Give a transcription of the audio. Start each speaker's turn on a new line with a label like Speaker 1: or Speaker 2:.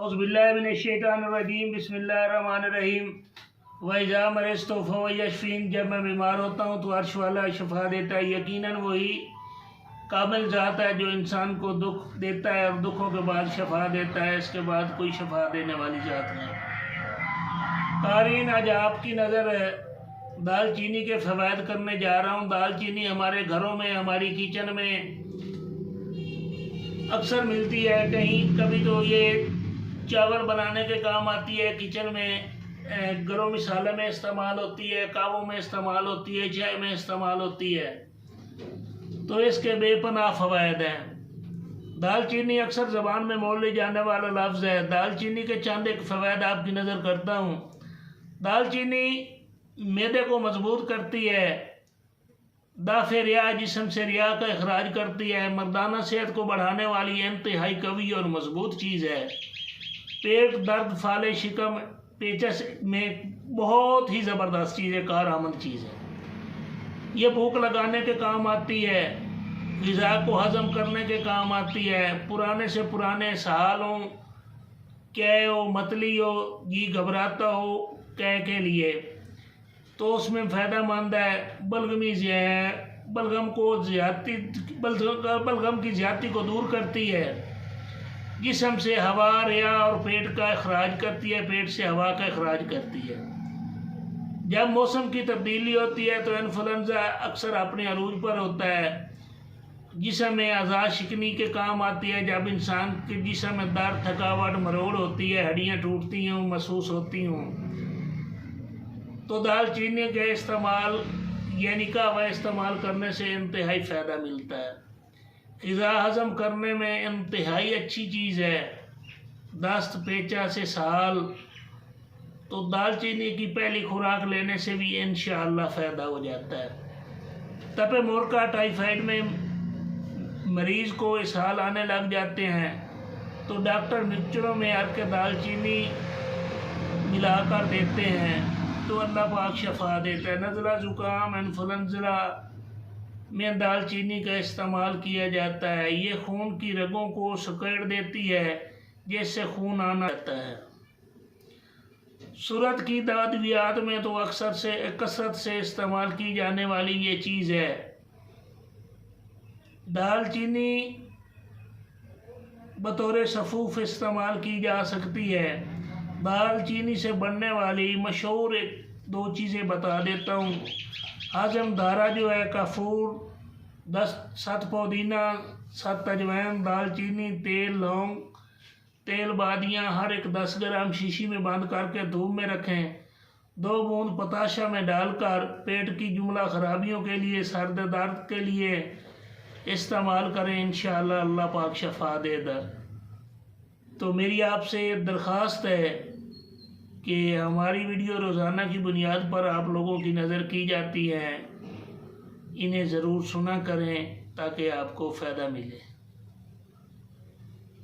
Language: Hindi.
Speaker 1: औज़ुबिल्लाहिमिनश्शैतानिर्रजीम बिस्मिल्लाहिर्रहमानिर्रहीम। वइज़ा मरिज़्तु फ़हुव यशफ़ीन, जब मैं बीमार होता हूँ तो अर्श वाला शफ़ा देता है। यकीनन वही कामिल ज़ात है जो इंसान को दुख देता है और दुखों के बाद शफ़ा देता है। इसके बाद कोई शफ़ा देने वाली ज़ात नहीं। क़ारीन, आज आपकी नज़र दालचीनी के फ़वाइद करने जा रहा हूँ। दालचीनी हमारे घरों में, हमारी किचन में अक्सर मिलती है। कभी तो ये चावल बनाने के काम आती है, किचन में गरम मसाले में इस्तेमाल होती है, कावों में इस्तेमाल होती है, चाय में इस्तेमाल होती है। तो इसके बेपनाह फ़वाइद हैं। दालचीनी अक्सर ज़बान में मोल ले जाने वाला लफ्ज़ है। दालचीनी के चंद एक फ़वाइद आपकी नज़र करता हूँ। दालचीनी मैदे को मजबूत करती है, दाफ़े रिया जिस्म से रिया का अखराज करती है, मर्दाना सेहत को बढ़ाने वाली इंतहाई कवी और मजबूत चीज़ है। पेट दर्द, फाले शिकम, पेचस में बहुत ही ज़बरदस्त चीज़ है, कारआमद चीज़ है। ये भूख लगाने के काम आती है, ग़िज़ा को हज़म करने के काम आती है। पुराने से पुराने सहाल हो, कै हो, मतली हो, जी घबराता हो कै के लिए, तो उसमें फ़ायदेमंद है। बलगमी है, बलगम की ज़्यादती को दूर करती है। जिस्म से हवा, रिया और पेट का अखराज करती है, पेट से हवा का अखराज करती है। जब मौसम की तब्दीली होती है तो इन्फ्लुएंजा अक्सर अपने अरूज पर होता है। जिस्म में आज़ाद शिकनी के काम आती है। जब इंसान के जिस्म में दर्द, थकावट, मरोड़ होती है, हड्डियाँ टूटती हों, महसूस होती हों, तो दालचीनी के इस्तेमाल यानी कहवा इस्तेमाल करने से इंतहाई फ़ायदा मिलता है। ग़िज़ा हज़म करने में इंतहाई अच्छी चीज़ है। दस्त, पेचा से सहाल, तो दालचीनी की पहली खुराक लेने से भी इंशाअल्लाह फ़ायदा हो जाता है। तपे मोरका, टाइफाइड में मरीज़ को इसहाल आने लग जाते हैं तो डॉक्टर मिक्सचरों में अर्क दालचीनी मिलाकर देते हैं, तो अल्लाह पाक शफ़ा देता है। नज़ला, ज़ुकाम, इन्फ्लुएंजा में दालचीनी का इस्तेमाल किया जाता है। ये खून की रगों को सिकुड़ देती है, जिससे खून आना रहता है। सूरत की अद्वियात में तो कसरत से इस्तेमाल की जाने वाली ये चीज़ है। दालचीनी बतौर सफ़ूफ इस्तेमाल की जा सकती है। दालचीनी से बनने वाली मशहूर दो चीज़ें बता देता हूँ। हज़म धारा जो है, कपूर 7 पुदीना, 7 अजवाइन, दालचीनी, तेल, लौंग, तेल बादियाँ हर एक 10 ग्राम शीशी में बंद करके धूप में रखें। 2 बूंद पताशा में डालकर पेट की जुमला खराबियों के लिए, सर दर्द के लिए इस्तेमाल करें। इंशाअल्लाह अल्लाह पाक शफ़ा देगा। तो मेरी आपसे दरख्वास्त है कि हमारी वीडियो रोज़ाना की बुनियाद पर आप लोगों की नज़र की जाती है, इन्हें ज़रूर सुना करें ताकि आपको फ़ायदा मिले।